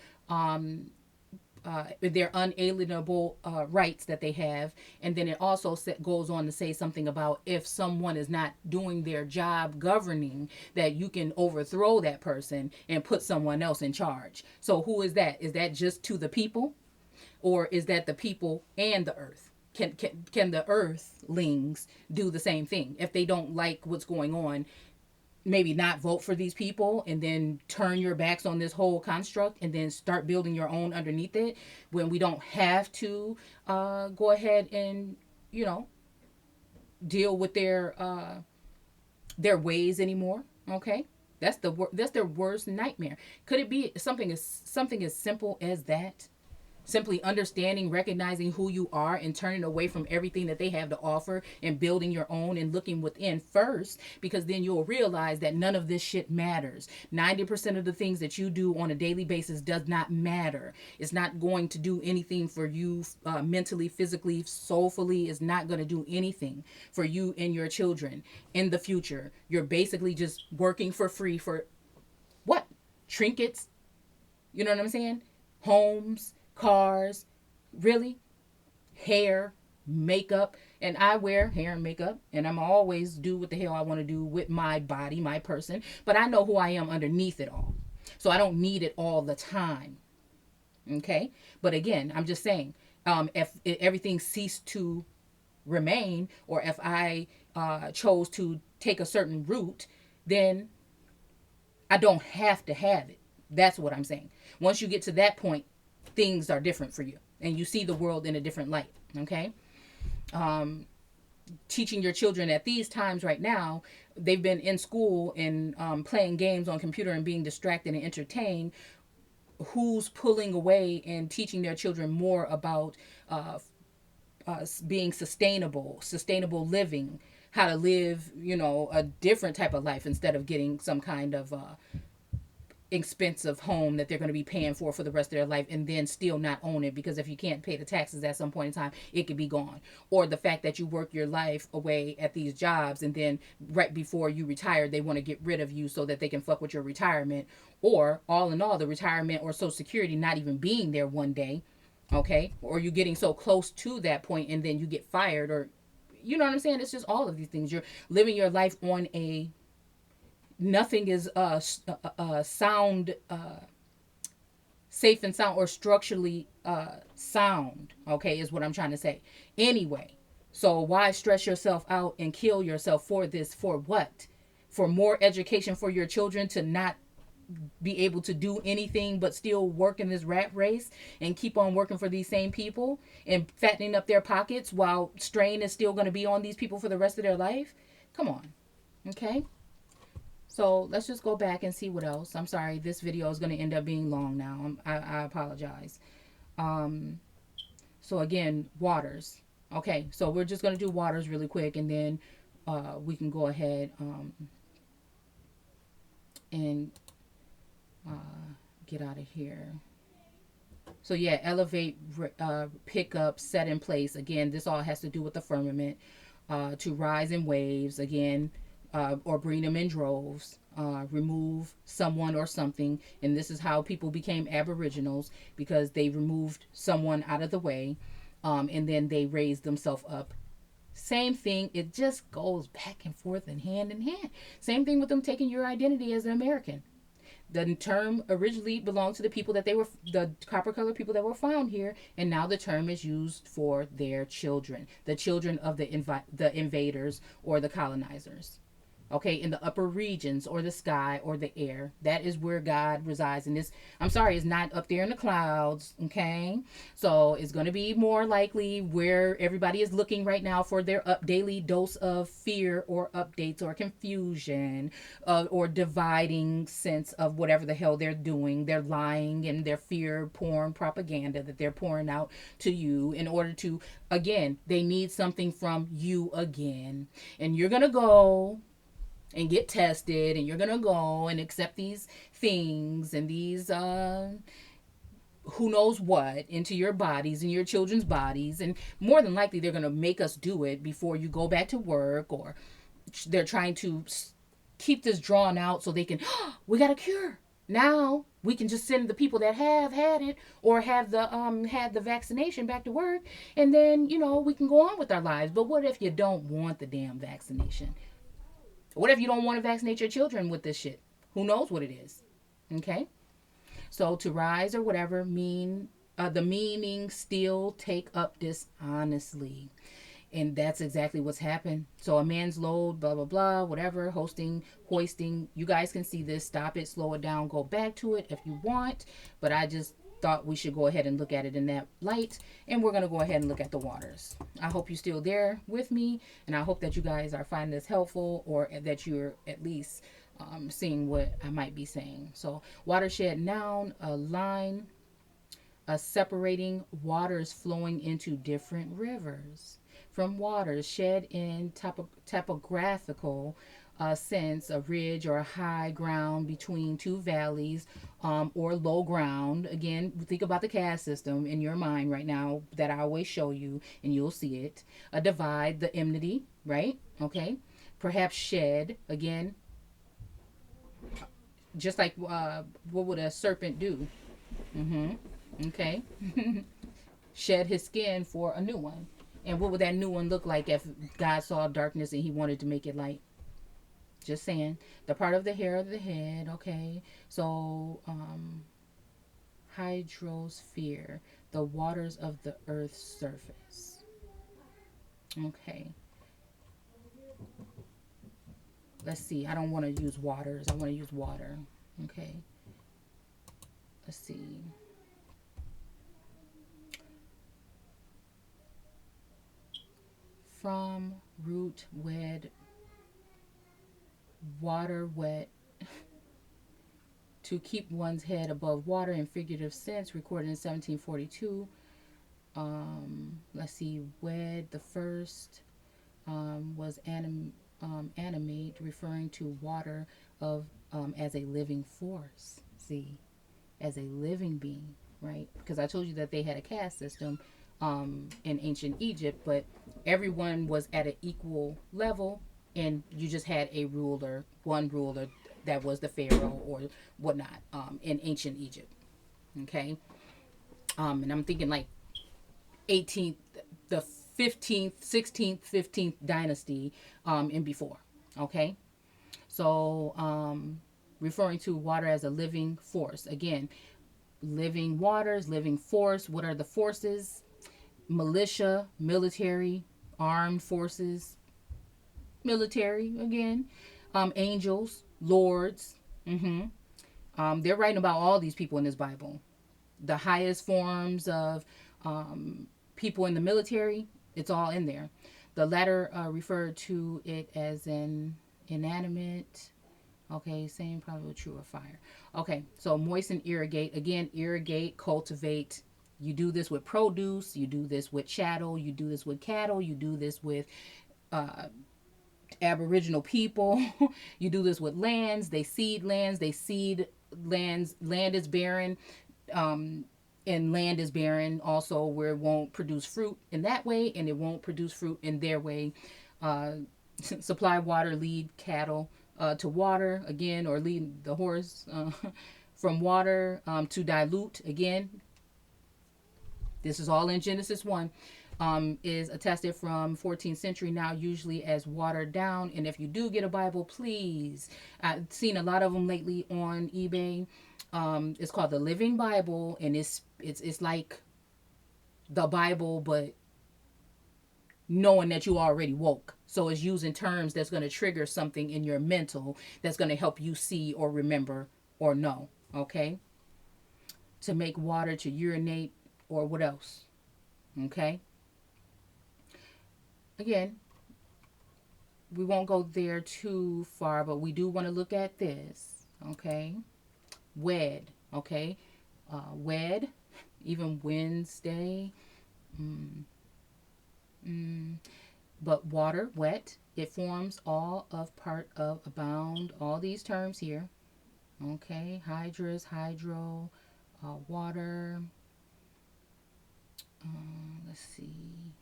their unalienable rights that they have. And then it also goes on to say something about if someone is not doing their job governing, that you can overthrow that person and put someone else in charge. So who is that? Is that just to the people, or is that the people and the earth? Can the earthlings do the same thing if they don't like what's going on? Maybe not vote for these people and then turn your backs on this whole construct and then start building your own underneath it, when we don't have to go ahead and, you know, deal with their ways anymore. Okay, that's their worst nightmare. Could it be something as simple as that? Simply understanding, recognizing who you are, and turning away from everything that they have to offer and building your own and looking within first, because then you'll realize that none of this shit matters. 90% of the things that you do on a daily basis does not matter. It's not going to do anything for you mentally, physically, soulfully. It's not going to do anything for you and your children in the future. You're basically just working for free for what? Trinkets? You know what I'm saying? Homes, cars, really? Hair, makeup. And I wear hair and makeup, and I'm always do what the hell I want to do with my body, my person, but I know who I am underneath it all. So I don't need it all the time. Okay? But again, I'm just saying, if everything ceased to remain, or if I chose to take a certain route, then I don't have to have it. That's what I'm saying. Once you get to that point, things are different for you and you see the world in a different light. Okay. Teaching your children at these times right now, they've been in school and playing games on computer and being distracted and entertained. Who's pulling away and teaching their children more about being sustainable living, how to live, you know, a different type of life instead of getting some kind of expensive home that they're going to be paying for the rest of their life and then still not own it, because if you can't pay the taxes at some point in time, it could be gone. Or the fact that you work your life away at these jobs and then right before you retire they want to get rid of you so that they can fuck with your retirement, or all in all the retirement or social security not even being there one day. Okay, or you getting so close to that point and then you get fired, or you know what I'm saying? It's just all of these things. You're living your life on a nothing is sound safe and sound, or structurally sound. Okay, is what I'm trying to say. Anyway, so why stress yourself out and kill yourself for this? For what? For more education for your children to not be able to do anything but still work in this rat race and keep on working for these same people and fattening up their pockets while strain is still going to be on these people for the rest of their life? Come on. Okay. So let's just go back and see what else. I'm sorry, this video is going to end up being long now. I apologize. So again, waters. Okay, so we're just going to do waters really quick, and then we can go ahead and get out of here. So yeah, elevate, pick up, set in place. Again, this all has to do with the firmament. To rise in waves, again, or bring them in droves, remove someone or something. And this is how people became aboriginals, because they removed someone out of the way, and then they raised themselves up. Same thing. It just goes back and forth and hand in hand. Same thing with them taking your identity as an American. The term originally belonged to the people that they were, the copper colored people that were found here, and now the term is used for their children, the children of the invaders or the colonizers. Okay, in the upper regions or the sky or the air. That is where God resides. And this, I'm sorry, it's not up there in the clouds. Okay, so it's going to be more likely where everybody is looking right now for their daily dose of fear or updates or confusion, or dividing sense of whatever the hell they're doing. They're lying and their fear porn propaganda that they're pouring out to you in order to, again, they need something from you again. And you're going to go and get tested, and you're gonna go and accept these things and these who knows what into your bodies and your children's bodies, and more than likely they're gonna make us do it before you go back to work, or they're trying to keep this drawn out so they can, oh, we got a cure, Now we can just send the people that have had it or have the had the vaccination back to work, and then we can go on with our lives. But what if you don't want the damn vaccination? What if you don't want to vaccinate your children with this shit? Who knows what it is? Okay. So to rise or whatever mean the meaning still take up dishonestly. And that's exactly what's happened. So a man's load, blah blah blah, whatever, hosting, hoisting. You guys can see this. Stop it, slow it down, go back to it if you want. But I just thought we should go ahead and look at it in that light. And we're gonna go ahead and look at the waters. I hope you're still there with me, and I hope that you guys are finding this helpful, or that you're at least seeing what I might be saying. So watershed, noun, a line, a separating waters flowing into different rivers. From waters shed in topographical sense, a ridge or a high ground between two valleys, or low ground. Again, think about the caste system in your mind right now that I always show you, and you'll see it. A divide, the enmity, right? Okay. Perhaps shed, again, just like what would a serpent do? Mm-hmm. Okay. Shed his skin for a new one. And what would that new one look like if God saw darkness and he wanted to make it light? Just saying. The part of the hair of the head, okay. So, hydrosphere, the waters of the earth's surface. Okay. Let's see. I don't want to use waters. I want to use water. Okay. Let's see. From root wed, water wet, to keep one's head above water in figurative sense, recorded in 1742. Let's see, wed, the first was animate, referring to water of as a living force. See, as a living being, right? Because I told you that they had a caste system in ancient Egypt, but everyone was at an equal level, and you just had a ruler, one ruler that was the pharaoh or whatnot in ancient Egypt. Okay, and I'm thinking like 18th, the 15th, 16th, 15th dynasty, and before. Okay, so referring to water as a living force. Again, living waters, living force. What are the forces? Militia, military, armed forces, military again, angels, lords. They're writing about all these people in this Bible. The highest forms of people in the military, it's all in there. The latter referred to it as an inanimate. Okay, same probably true of fire. Okay, so moisten, irrigate. Again, irrigate, cultivate. You do this with produce. You do this with chattel. You do this with cattle. You do this with uh, Aboriginal people. You do this with lands. They seed lands. They seed lands. Land is barren. Um, and land is barren also, where it won't produce fruit in that way, and it won't produce fruit in their way. Uh, supply water, lead cattle to water again, or lead the horse from water to dilute again. This is all in Genesis 1. Is attested from 14th century, now usually as watered down. And if you do get a Bible, please, I've seen a lot of them lately on eBay. It's called the Living Bible, and it's like the Bible, but knowing that you already woke. So it's using terms that's going to trigger something in your mental that's going to help you see or remember or know. Okay, to make water, to urinate, or what else? Okay. Again, we won't go there too far, but we do want to look at this. Okay. Wed. Okay. Wed. Even Wednesday. Mm, but water, wet. It forms all of, part of, abound. All these terms here. Okay. Hydrous, hydro, water. Let's see.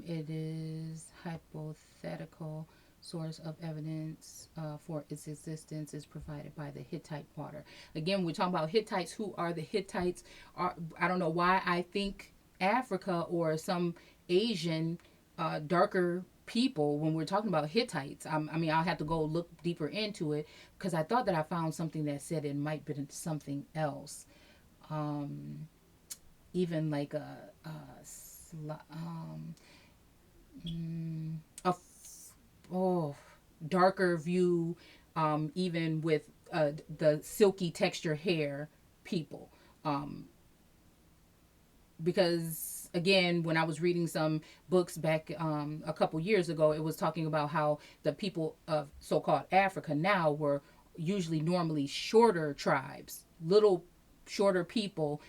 It is hypothetical Source of evidence for its existence is provided by the Hittite water. Again, we're talking about Hittites. Who are the Hittites? I don't know why I think Africa or some Asian darker people when we're talking about Hittites. I mean, I'll have to go look deeper into it because I thought that I found something that said it might be something else. Um, Even like a oh darker view, even with the silky texture hair people, um, because again when I was reading some books back a couple years ago, it was talking about how the people of so-called Africa now were usually normally shorter tribes, little shorter people.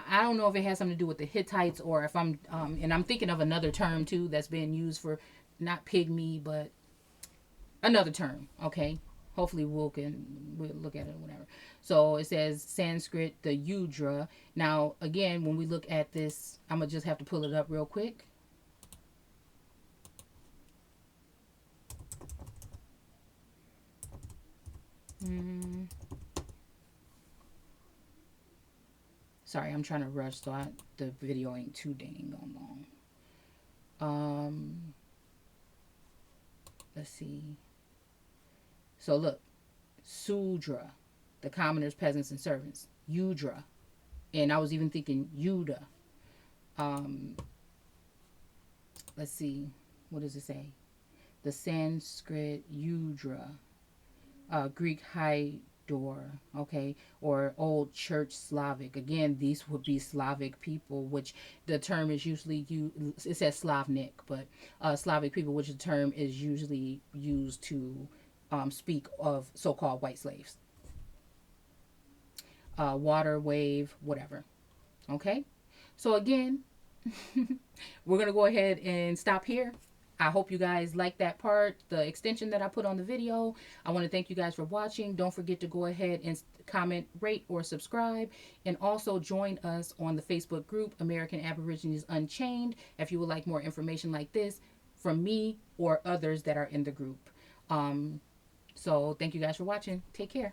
I don't know if it has something to do with the Hittites or if I'm and I'm thinking of another term too that's being used for not pygmy but another term. Okay, hopefully we'll look at it or whatever. So it says Sanskrit, the Udra. Now again, when we look at this, I'm gonna just have to pull it up real quick. Mm. Sorry, I'm trying to rush so the video ain't too dang long. Let's see. So look, Sudra, the commoners, peasants, and servants. Udra, and I was even thinking Yuda. Um, let's see, what does it say? The Sanskrit Udra, Greek Hydor, okay, or Old Church Slavic. Again, these would be Slavic people, which the term is usually used, it says Slavnik, but Slavic people, which the term is usually used to speak of so called white slaves. Water, wave, whatever. Okay? So, again, we're going to go ahead and stop here. I hope you guys like that part, the extension that I put on the video. I want to thank you guys for watching. Don't forget to go ahead and comment, rate, or subscribe. And also join us on the Facebook group, American Aborigines Unchained, if you would like more information like this from me or others that are in the group. So thank you guys for watching. Take care.